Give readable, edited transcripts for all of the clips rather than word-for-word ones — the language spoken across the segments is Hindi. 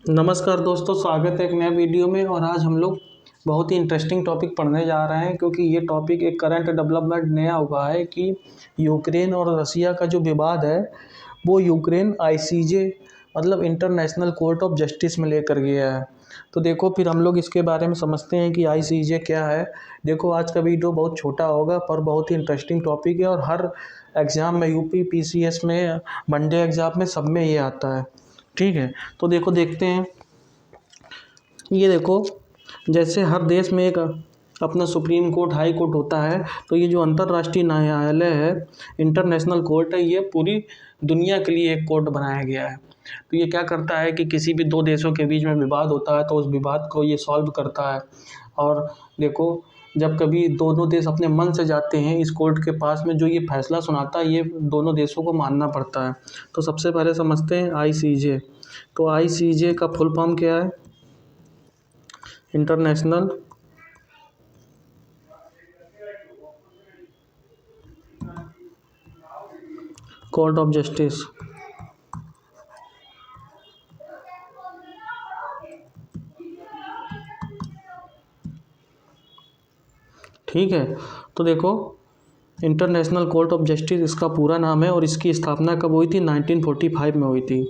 नमस्कार दोस्तों, स्वागत है एक नए वीडियो में। और आज हम लोग बहुत ही इंटरेस्टिंग टॉपिक पढ़ने जा रहे हैं, क्योंकि ये टॉपिक एक करंट डेवलपमेंट नया हुआ है कि यूक्रेन और रसिया का जो विवाद है वो यूक्रेन आईसीजे मतलब इंटरनेशनल कोर्ट ऑफ जस्टिस में लेकर गया है। तो देखो, फिर हम लोग इसके बारे में समझते हैं कि आईसीजे क्या है। देखो, आज का वीडियो बहुत छोटा होगा पर बहुत ही इंटरेस्टिंग टॉपिक है और हर एग्ज़ाम में यूपी पीसीएस में, वनडे एग्ज़ाम में, सब में ये आता है। ठीक है, तो देखो देखते हैं। ये देखो, जैसे हर देश में एक अपना सुप्रीम कोर्ट, हाई कोर्ट होता है, तो ये जो अंतर्राष्ट्रीय न्यायालय है, इंटरनेशनल कोर्ट है, ये पूरी दुनिया के लिए एक कोर्ट बनाया गया है। तो ये क्या करता है कि किसी भी दो देशों के बीच में विवाद होता है तो उस विवाद को ये सॉल्व करता है। और देखो, जब कभी दोनों देश अपने मन से जाते हैं इस कोर्ट के पास में, जो ये फैसला सुनाता है ये दोनों देशों को मानना पड़ता है। तो सबसे पहले समझते हैं आईसीजे। तो आईसीजे का फुल फॉर्म क्या है? International court of justice. ठीक है, तो देखो, इंटरनेशनल कोर्ट ऑफ जस्टिस इसका पूरा नाम है और इसकी स्थापना कब हुई थी? 1945 में हुई थी।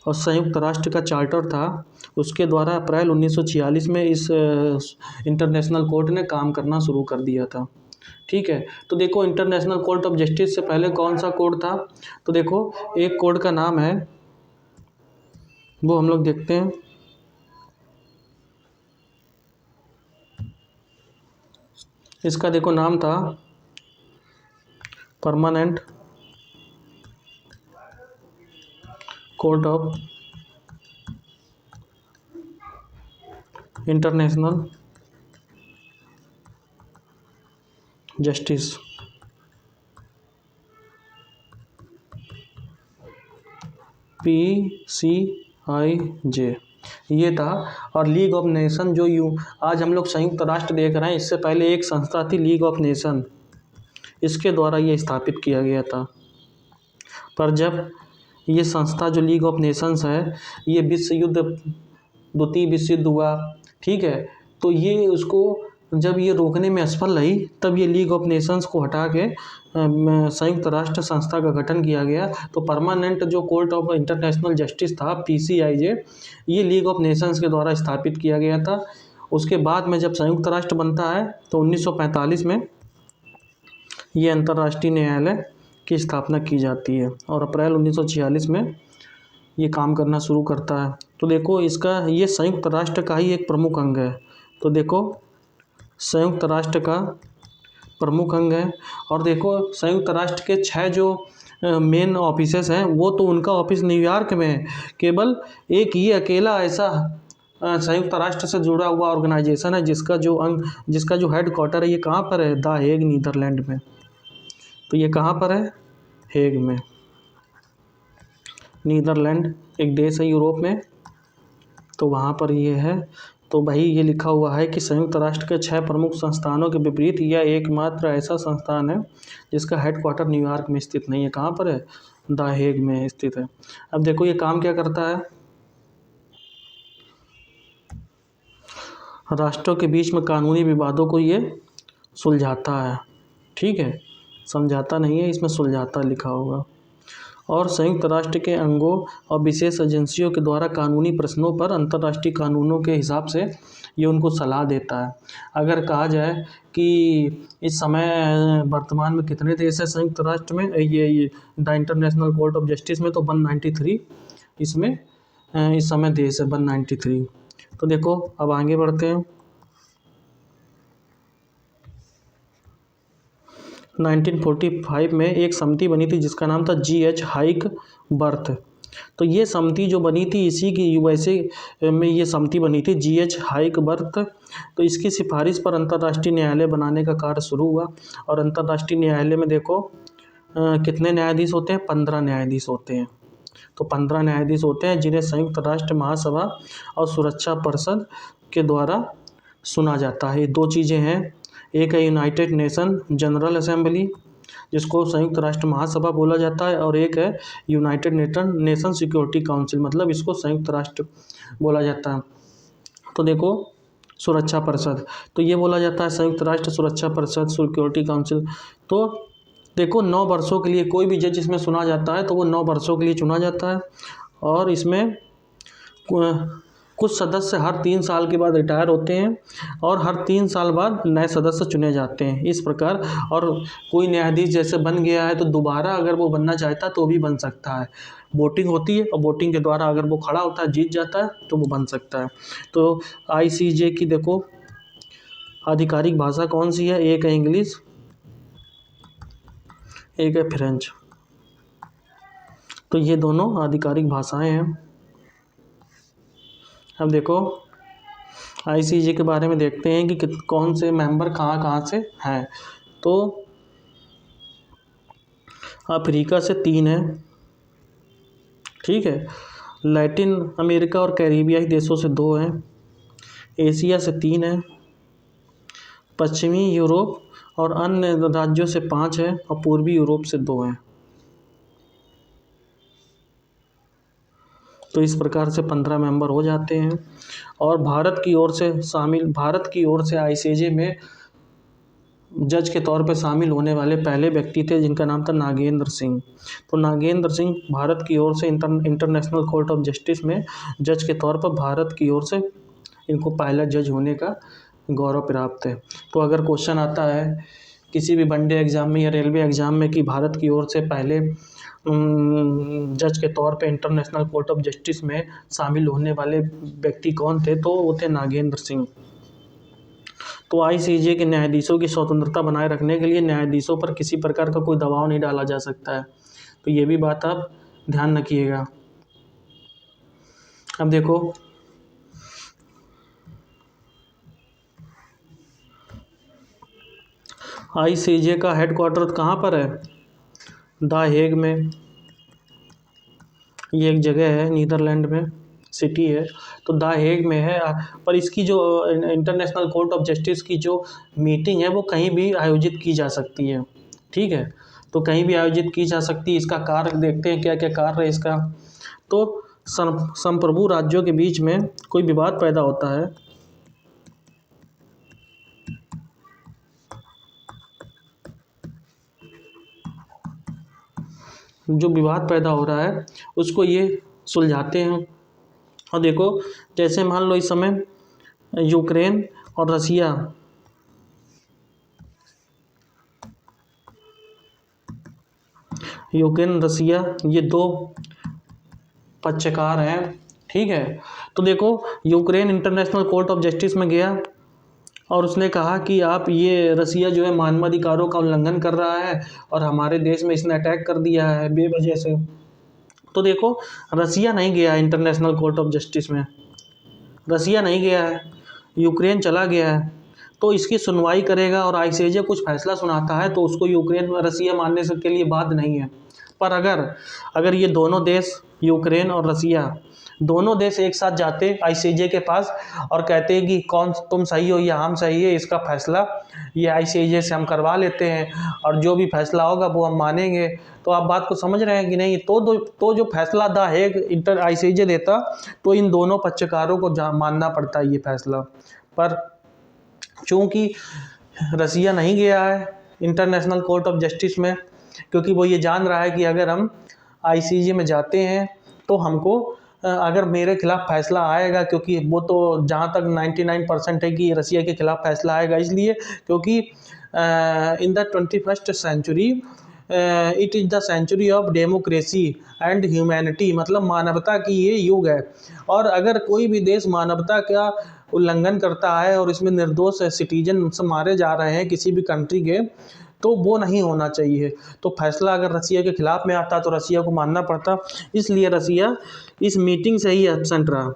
और संयुक्त राष्ट्र का चार्टर था, उसके द्वारा अप्रैल 1946 में इस इंटरनेशनल कोर्ट ने काम करना शुरू कर दिया था। ठीक है, तो देखो, इंटरनेशनल कोर्ट ऑफ जस्टिस से पहले कौन सा कोड था? तो देखो, एक कोड का नाम है, वो हम लोग देखते हैं। इसका देखो नाम था permanent court of international justice. PCIJ ये था। और लीग ऑफ नेशन, जो आज हम लोग संयुक्त राष्ट्र देख रहे हैं, इससे पहले एक संस्था थी लीग ऑफ नेशन, इसके द्वारा ये स्थापित किया गया था। पर जब ये संस्था जो लीग ऑफ नेशंस है, ये विश्व युद्ध, द्वितीय विश्व युद्ध हुआ, ठीक है, तो ये उसको जब ये रोकने में असफल रही, तब ये लीग ऑफ नेशंस को हटा के संयुक्त राष्ट्र संस्था का गठन किया गया। तो परमानेंट जो कोर्ट ऑफ इंटरनेशनल जस्टिस था, PCIJ, ये लीग ऑफ नेशंस के द्वारा स्थापित किया गया था। उसके बाद में जब संयुक्त राष्ट्र बनता है तो 1945 में ये अंतर्राष्ट्रीय न्यायालय की स्थापना की जाती है और अप्रैल 1946 में ये काम करना शुरू करता है। तो देखो, इसका ये संयुक्त राष्ट्र का ही एक प्रमुख अंग है। तो देखो, संयुक्त राष्ट्र का प्रमुख अंग है। और देखो, संयुक्त राष्ट्र के 6 जो मेन ऑफिसेस हैं, वो तो उनका ऑफिस न्यूयॉर्क में है। केवल एक ही अकेला ऐसा संयुक्त राष्ट्र से जुड़ा हुआ ऑर्गेनाइजेशन है जिसका जो हेड क्वार्टर है, ये कहाँ पर है? द हेग, नीदरलैंड में। तो ये कहाँ पर है? हेग में। नीदरलैंड एक देश है यूरोप में, तो वहाँ पर ये है। तो भाई, ये लिखा हुआ है कि संयुक्त राष्ट्र के 6 प्रमुख संस्थानों के विपरीत यह एकमात्र ऐसा संस्थान है जिसका हेडक्वार्टर न्यूयॉर्क में स्थित नहीं है। कहाँ पर है? द हेग में स्थित है। अब देखो, ये काम क्या करता है? राष्ट्रों के बीच में कानूनी विवादों को ये सुलझाता है। ठीक है, समझाता नहीं है, इसमें सुलझाता लिखा होगा। और संयुक्त राष्ट्र के अंगों और विशेष एजेंसियों के द्वारा कानूनी प्रश्नों पर अंतर्राष्ट्रीय कानूनों के हिसाब से ये उनको सलाह देता है। अगर कहा जाए कि इस समय वर्तमान में कितने देश हैं संयुक्त राष्ट्र में, ये the international court of justice में, तो 193 इसमें इस समय देश है, 193। तो देखो, अब आगे बढ़ते हैं। 1945 में एक समिति बनी थी जिसका नाम था GH हाइक बर्थ। तो ये समिति जो बनी थी, इसी की USA में ये समिति बनी थी, GH हाइक बर्थ। तो इसकी सिफारिश पर अंतर्राष्ट्रीय न्यायालय बनाने का कार्य शुरू हुआ। और अंतर्राष्ट्रीय न्यायालय में देखो कितने न्यायाधीश होते हैं? 15 न्यायाधीश होते हैं। तो 15 न्यायाधीश होते हैं जिन्हें संयुक्त राष्ट्र महासभा और सुरक्षा परिषद के द्वारा सुना जाता है। 2 चीज़ें हैं, एक है यूनाइटेड नेशन जनरल असेंबली जिसको संयुक्त राष्ट्र महासभा बोला जाता है, और एक है यूनाइटेड नेशन सिक्योरिटी काउंसिल, मतलब इसको संयुक्त राष्ट्र बोला जाता है। तो देखो सुरक्षा परिषद, तो ये बोला जाता है संयुक्त राष्ट्र सुरक्षा परिषद, सिक्योरिटी काउंसिल। तो देखो 9 वर्षों के लिए कोई भी जज इसमें चुना जाता है तो वो 9 वर्षों के लिए चुना जाता है, और इसमें कुछ सदस्य हर 3 साल के बाद रिटायर होते हैं और हर 3 साल बाद नए सदस्य चुने जाते हैं, इस प्रकार। और कोई न्यायाधीश जैसे बन गया है तो दोबारा अगर वो बनना चाहता है तो भी बन सकता है। वोटिंग होती है और वोटिंग के द्वारा अगर वो खड़ा होता है, जीत जाता है, तो वो बन सकता है। तो ICJ की देखो आधिकारिक भाषा कौन सी है, एक है इंग्लिश, एक है फ्रेंच। तो ये दोनों आधिकारिक भाषाएं हैं। अब देखो ICJ के बारे में देखते हैं कि कौन से मेंबर कहाँ कहाँ से हैं। तो अफ्रीका से 3 है, ठीक है। लैटिन अमेरिका और कैरिबियाई देशों से 2 हैं, एशिया से 3 है, पश्चिमी यूरोप और अन्य राज्यों से 5 है, और पूर्वी यूरोप से 2 हैं। तो इस प्रकार से 15 मेंबर हो जाते हैं। और भारत की ओर से ICJ में जज के तौर पे शामिल होने वाले पहले व्यक्ति थे जिनका नाम था नागेंद्र सिंह। तो नागेंद्र सिंह भारत की ओर से इंटरनेशनल कोर्ट ऑफ जस्टिस में जज के तौर पर भारत की ओर से इनको पहला जज होने का गौरव प्राप्त है। तो अगर क्वेश्चन आता है किसी भी वनडे एग्ज़ाम में या रेलवे एग्ज़ाम में कि भारत की ओर से पहले जज के तौर पे इंटरनेशनल कोर्ट ऑफ जस्टिस में शामिल होने वाले व्यक्ति कौन थे, तो वो थे नागेंद्र सिंह। तो ICJ के न्यायाधीशों की स्वतंत्रता बनाए रखने के लिए न्यायाधीशों पर किसी प्रकार का कोई दबाव नहीं डाला जा सकता है, तो ये भी बात आप ध्यान रखिएगा। अब देखो ICJ का हेडक्वार्टर कहाँ पर है, द हेग में। ये एक जगह है नीदरलैंड में, सिटी है, तो द हेग में है। पर इसकी जो इंटरनेशनल कोर्ट ऑफ जस्टिस की जो मीटिंग है वो कहीं भी आयोजित की जा सकती है, ठीक है। तो कहीं भी आयोजित की जा सकती है। इसका कार्य देखते हैं क्या क्या कार्य है इसका। तो संप्रभु राज्यों के बीच में कोई विवाद पैदा होता है, जो विवाद पैदा हो रहा है उसको ये सुलझाते हैं। और देखो जैसे मान लो इस समय यूक्रेन और रसिया ये 2 पक्षकार हैं, ठीक है। तो देखो Ukraine international court of justice में गया और उसने कहा कि आप ये रसिया जो है मानवाधिकारों का उल्लंघन कर रहा है और हमारे देश में इसने अटैक कर दिया है बेवजह से। तो देखो रसिया नहीं गया इंटरनेशनल कोर्ट ऑफ जस्टिस में, रसिया नहीं गया है, यूक्रेन चला गया है। तो इसकी सुनवाई करेगा और ICJ कुछ फैसला सुनाता है तो उसको यूक्रेन व रसिया मानने से के लिए बाध्य नहीं है। पर अगर ये दोनों देश यूक्रेन और रसिया दोनों देश एक साथ जाते ICJ के पास और कहते हैं कि कौन तुम सही हो या हम सही है, इसका फैसला ये ICJ से हम करवा लेते हैं और जो भी फैसला होगा वो हम मानेंगे। तो आप बात को समझ रहे हैं कि नहीं। तो जो फैसला द हेग ICJ देता तो इन दोनों पक्षकारों को मानना पड़ता है ये फैसला। पर चूँकि रसिया नहीं गया है इंटरनेशनल कोर्ट ऑफ जस्टिस में, क्योंकि वो ये जान रहा है कि अगर हम ICJ में जाते हैं तो हमको अगर मेरे खिलाफ फैसला आएगा, क्योंकि वो तो जहाँ तक 99% है कि रसिया के खिलाफ फैसला आएगा, इसलिए क्योंकि in the 21st century it is the century of democracy and humanity, मतलब मानवता की ये युग है। और अगर कोई भी देश मानवता का उल्लंघन करता है और इसमें निर्दोष सिटीजन मारे जा रहे हैं किसी भी कंट्री के, तो वो नहीं होना चाहिए। तो फैसला अगर रसिया के खिलाफ में आता तो रसिया को मानना पड़ता, इसलिए रसिया इस मीटिंग से ही एब्सेंट रहा।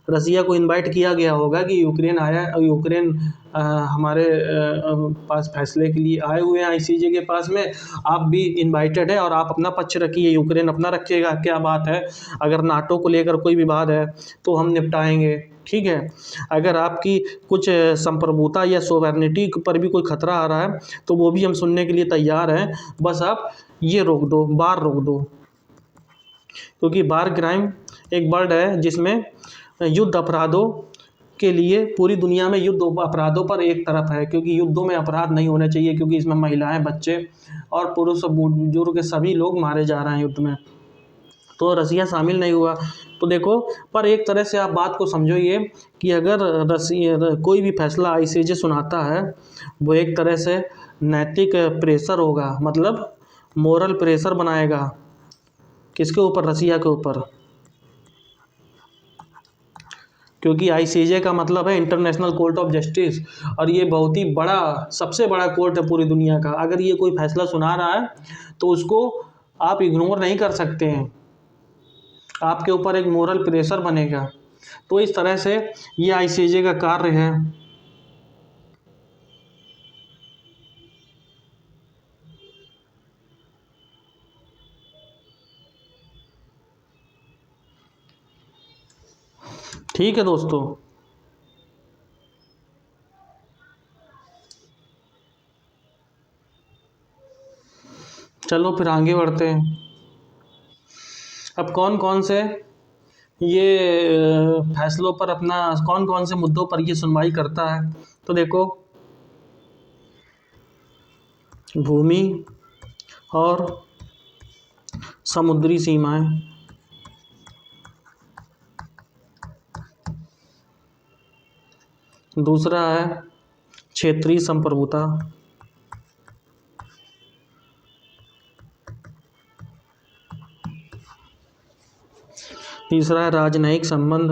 रसिया को इनवाइट किया गया होगा कि यूक्रेन हमारे पास फैसले के लिए आए हुए हैं ICJ के पास में, आप भी इनवाइटेड है और आप अपना पक्ष रखिए, यूक्रेन अपना रखिएगा, क्या बात है। अगर नाटो को लेकर कोई विवाद है तो हम निपटाएंगे, ठीक है। अगर आपकी कुछ संप्रभुता या सोवरेनिटी पर भी कोई खतरा आ रहा है तो वो भी हम सुनने के लिए तैयार हैं, बस आप ये रोक दो, बार रोक दो। क्योंकि बार क्राइम एक वर्ड है जिसमें युद्ध अपराधों के लिए पूरी दुनिया में युद्ध अपराधों पर एक तरफ है, क्योंकि युद्धों में अपराध नहीं होने चाहिए, क्योंकि इसमें महिलाएं, बच्चे और पुरुष बुजुर्ग सभी लोग मारे जा रहे हैं युद्ध में, तो रसिया शामिल नहीं हुआ। तो देखो, पर एक तरह से आप बात को समझो ये कि अगर रसिया कोई भी फैसला आईसीजे सुनाता है वो एक तरह से नैतिक प्रेशर होगा, मतलब मोरल प्रेशर बनाएगा। किसके ऊपर? रसिया के ऊपर। क्योंकि आईसीजे का मतलब है इंटरनेशनल कोर्ट ऑफ जस्टिस, और ये बहुत ही बड़ा, सबसे बड़ा कोर्ट है पूरी दुनिया का। अगर ये कोई फैसला सुना रहा है तो उसको आप इग्नोर नहीं कर सकते हैं, आपके ऊपर एक मोरल प्रेशर बनेगा। तो इस तरह से ये आईसीजे का कार्य है। ठीक है दोस्तों, चलो फिर आगे बढ़ते हैं। अब कौन कौन से ये फैसलों पर अपना, कौन कौन से मुद्दों पर ये सुनवाई करता है, तो देखो, भूमि और समुद्री सीमाएं, दूसरा है क्षेत्रीय संप्रभुता, तीसरा है राजनयिक संबंध,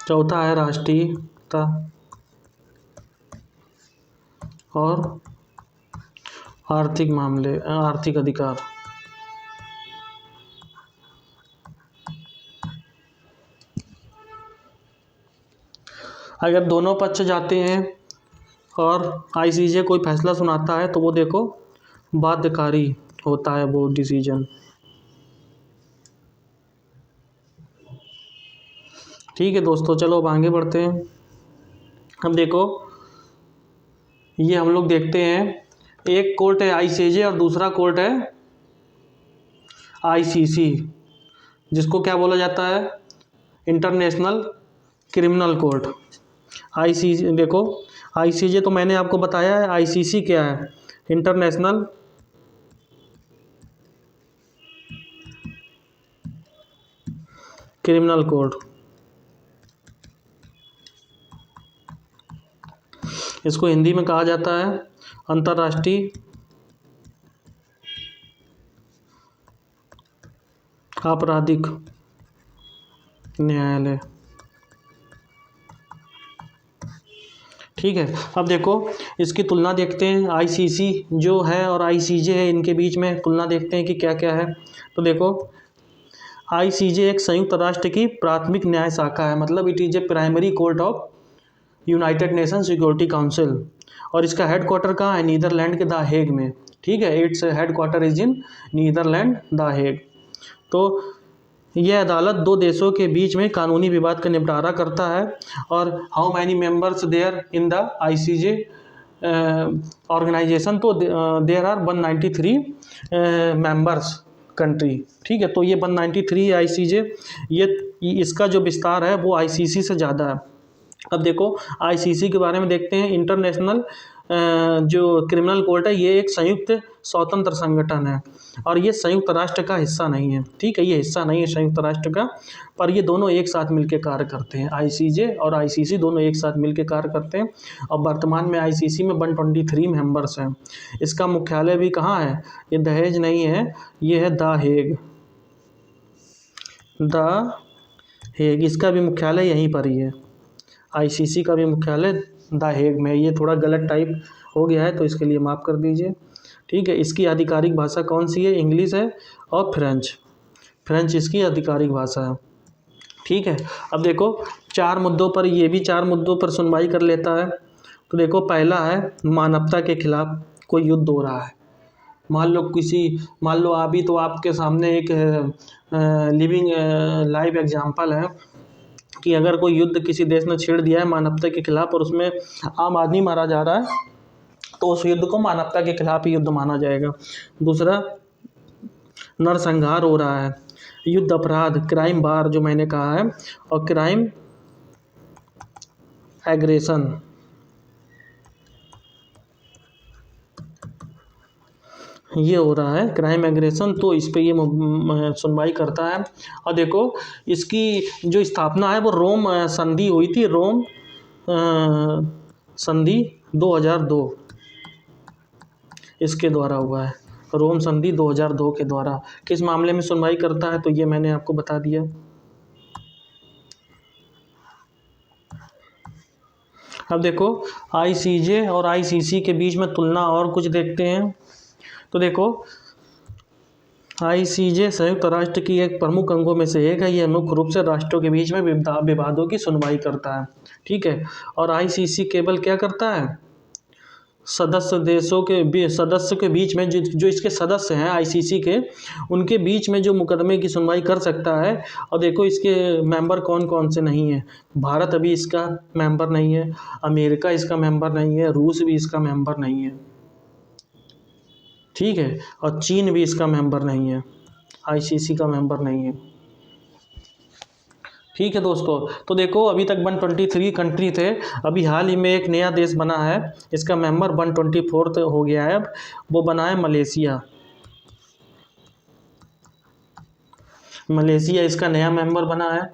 चौथा है राष्ट्रीयता और आर्थिक मामले, आर्थिक अधिकार। अगर दोनों पक्ष जाते हैं और आईसीजे कोई फैसला सुनाता है तो वो देखो बाध्यकारी होता है वो डिसीजन। ठीक है दोस्तों, चलो अब आगे बढ़ते हैं। अब देखो, ये हम लोग देखते हैं, एक कोर्ट है आईसीजे और दूसरा कोर्ट है आईसीसी, जिसको क्या बोला जाता है? International criminal court. आईसीसी, देखो आईसीजे तो मैंने आपको बताया है, आईसीसी क्या है? International criminal court. इसको हिंदी में कहा जाता है अंतर्राष्ट्रीय आपराधिक न्यायालय। ठीक है, अब देखो इसकी तुलना देखते हैं, आईसीसी जो है और आईसीजे है, इनके बीच में तुलना देखते हैं कि क्या क्या है। तो देखो, आईसीजे एक संयुक्त राष्ट्र की प्राथमिक न्याय शाखा है, मतलब it is a primary court of United nation security council, और इसका हेडक्वार्टर कहाँ है? नीदरलैंड के द हेग में। ठीक है, it's headquarter is in Netherland the Hague. तो यह अदालत दो देशों के बीच में कानूनी विवाद का निपटारा करता है। और how many members there in the ICJ organisation? तो देयर आर 193 मेंबर्स कंट्री। ठीक है, तो ये 193 आईसीजे, ये इसका जो विस्तार है वो आईसीसी से ज़्यादा है। अब देखो आईसीसी के बारे में देखते हैं। इंटरनेशनल जो क्रिमिनल कोर्ट है, ये एक संयुक्त स्वतंत्र संगठन है और ये संयुक्त राष्ट्र का हिस्सा नहीं है। ठीक है, ये हिस्सा नहीं है संयुक्त राष्ट्र का, पर ये दोनों एक साथ मिलकर कार्य करते हैं। आईसीजे और आईसीसी दोनों एक साथ मिलकर कार्य करते हैं। और वर्तमान में आईसीसी में 123 मेंबर्स हैं। इसका मुख्यालय भी कहाँ है? ये दहेज नहीं है, ये है द हेग। द हेग, इसका भी मुख्यालय यहीं पर ही है। आईसीसी का भी मुख्यालय द हेग में। ये थोड़ा गलत टाइप हो गया है तो इसके लिए माफ़ कर दीजिए। ठीक है, इसकी आधिकारिक भाषा कौन सी है? इंग्लिश है और फ्रेंच इसकी आधिकारिक भाषा है। ठीक है, अब देखो चार मुद्दों पर, ये भी चार मुद्दों पर सुनवाई कर लेता है। तो देखो, पहला है मानवता के खिलाफ कोई युद्ध हो रहा है, मान लो अभी तो आपके सामने एक लिविंग लाइव एग्जांपल है कि अगर कोई युद्ध किसी देश ने छेड़ दिया है मानवता के खिलाफ और उसमें आम आदमी मारा जा रहा है, तो उस युद्ध को मानवता के खिलाफ ही युद्ध माना जाएगा। दूसरा, नरसंहार हो रहा है, युद्ध अपराध, क्राइम वार जो मैंने कहा है, और क्राइम एग्रेशन, ये हो रहा है क्राइम एग्रेशन, तो इस पे ये सुनवाई करता है। और देखो इसकी जो स्थापना है वो रोम संधि हुई थी, रोम संधि 2002 इसके द्वारा हुआ है, रोम संधि 2002 के द्वारा। किस मामले में सुनवाई करता है तो ये मैंने आपको बता दिया। अब देखो आईसीजे और आईसीसी के बीच में तुलना और कुछ देखते हैं। तो देखो आईसीजे संयुक्त राष्ट्र की एक प्रमुख अंगों में से एक है, यह मुख्य रूप से राष्ट्रों के बीच में विवादों की सुनवाई करता है, ठीक है। और आईसीसी केवल क्या करता है, सदस्य के बीच में जो इसके सदस्य हैं आईसीसी के, उनके बीच में जो मुकदमे की सुनवाई कर सकता है। और देखो इसके मेंबर कौन कौन से नहीं है, भारत अभी इसका मेंबर नहीं है, अमेरिका इसका मेंबर नहीं है, रूस भी इसका मेंबर नहीं है, ठीक है, और चीन भी इसका मेंबर नहीं है, आईसीसी का मेंबर नहीं है, ठीक है दोस्तों। तो देखो अभी तक 123 कंट्री थे, अभी हाल ही में एक नया देश बना है, इसका मेंबर 124 हो गया है, अब वो बना है मलेशिया। मलेशिया इसका नया मेंबर बना है,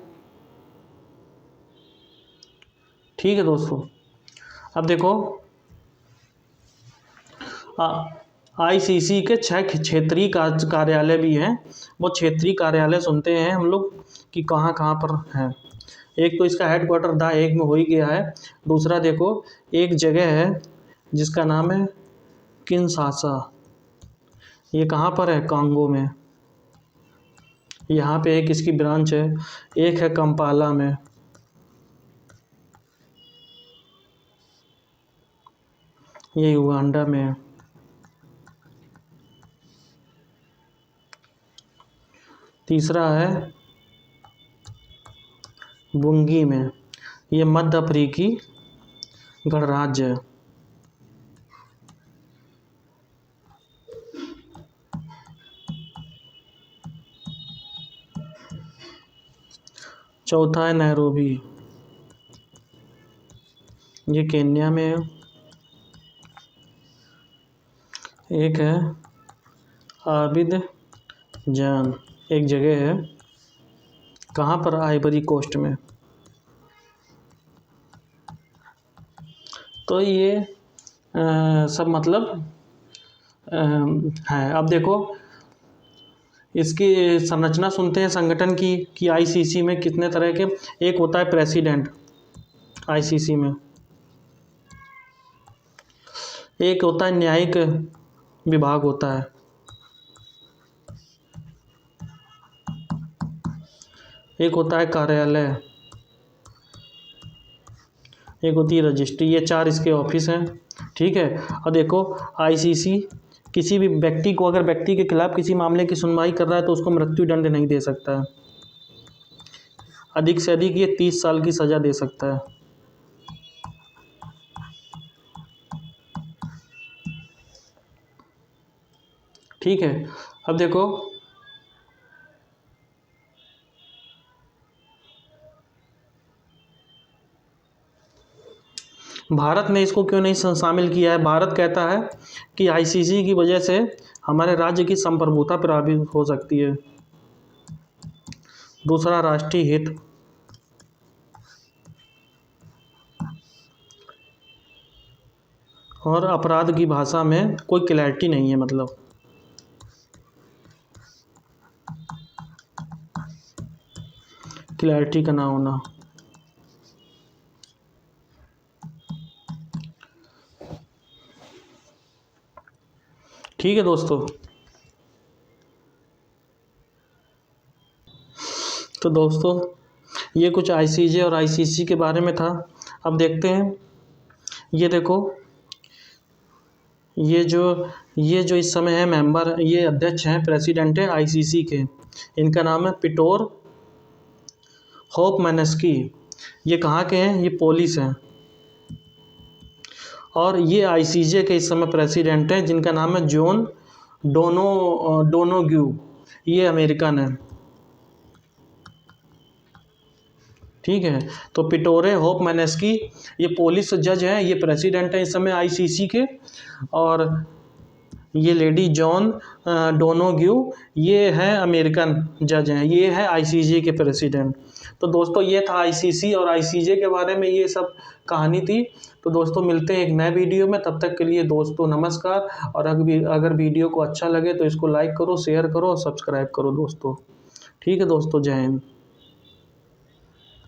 ठीक है दोस्तों। अब देखो आईसीसी के 6 क्षेत्रीय कार्यालय भी हैं, वो क्षेत्रीय कार्यालय सुनते हैं हम लोग कि कहाँ कहाँ पर है। एक तो इसका हेडक्वार्टर द हेग में हो ही गया है। दूसरा देखो एक जगह है जिसका नाम है किनशासा, ये कहाँ पर है, कांगो में, यहाँ पे एक इसकी ब्रांच है। एक है कंपाला में, ये युगांडा में है। तीसरा है बुंगी में, ये मध्य अफ्रीकी गणराज्य है। चौथा है नैरोबी, ये केन्या में है। एक है आबिद जान, एक जगह है, कहाँ पर, आइवरी कोस्ट में। तो ये सब मतलब है। अब देखो इसकी संरचना सुनते हैं संगठन की कि आईसीसी में कितने तरह के, एक होता है प्रेसिडेंट आईसीसी में, एक होता है न्यायिक विभाग होता है, एक होता है कार्यालय, एक होती है रजिस्ट्री, ये 4 इसके ऑफिस हैं, ठीक है। और देखो आईसीसी किसी भी व्यक्ति को, अगर व्यक्ति के खिलाफ किसी मामले की सुनवाई कर रहा है तो उसको मृत्यु दंड नहीं दे सकता है, अधिक से अधिक ये 30 साल की सज़ा दे सकता है, ठीक है। अब देखो भारत ने इसको क्यों नहीं शामिल किया है। भारत कहता है कि आईसीसी की वजह से हमारे राज्य की संप्रभुता प्रभावित हो सकती है। दूसरा राष्ट्रीय हित, और अपराध की भाषा में कोई क्लैरिटी नहीं है, मतलब क्लैरिटी का ना होना। ठीक है दोस्तों, तो दोस्तों ये कुछ आईसीजे और आईसीसी के बारे में था। अब देखते हैं, ये देखो ये जो इस समय है मेंबर, ये अध्यक्ष हैं, प्रेसिडेंट है आईसीसी के। इनका नाम है पिटोर होफमैनस्की। ये कहाँ के हैं? ये पोलिस हैं। और ये आईसीजे के इस समय प्रेसिडेंट हैं, जिनका नाम है जॉन डोनोग्यू। ये अमेरिकन है। ठीक है, तो पिटोरे होफमैनस्की ये पुलिस जज हैं, ये प्रेसिडेंट हैं इस समय आईसीसी के। और ये लेडी जॉन डोनोग्यू ये हैं अमेरिकन जज हैं, ये है आईसीजे के प्रेसिडेंट। तो दोस्तों ये था आईसीसी और आईसीजे के बारे में ये सब कहानी थी। तो दोस्तों मिलते हैं एक नए वीडियो में, तब तक के लिए दोस्तों नमस्कार। और अगर वीडियो को अच्छा लगे तो इसको लाइक करो, शेयर करो और सब्सक्राइब करो दोस्तों। ठीक है दोस्तों, जय हिंद।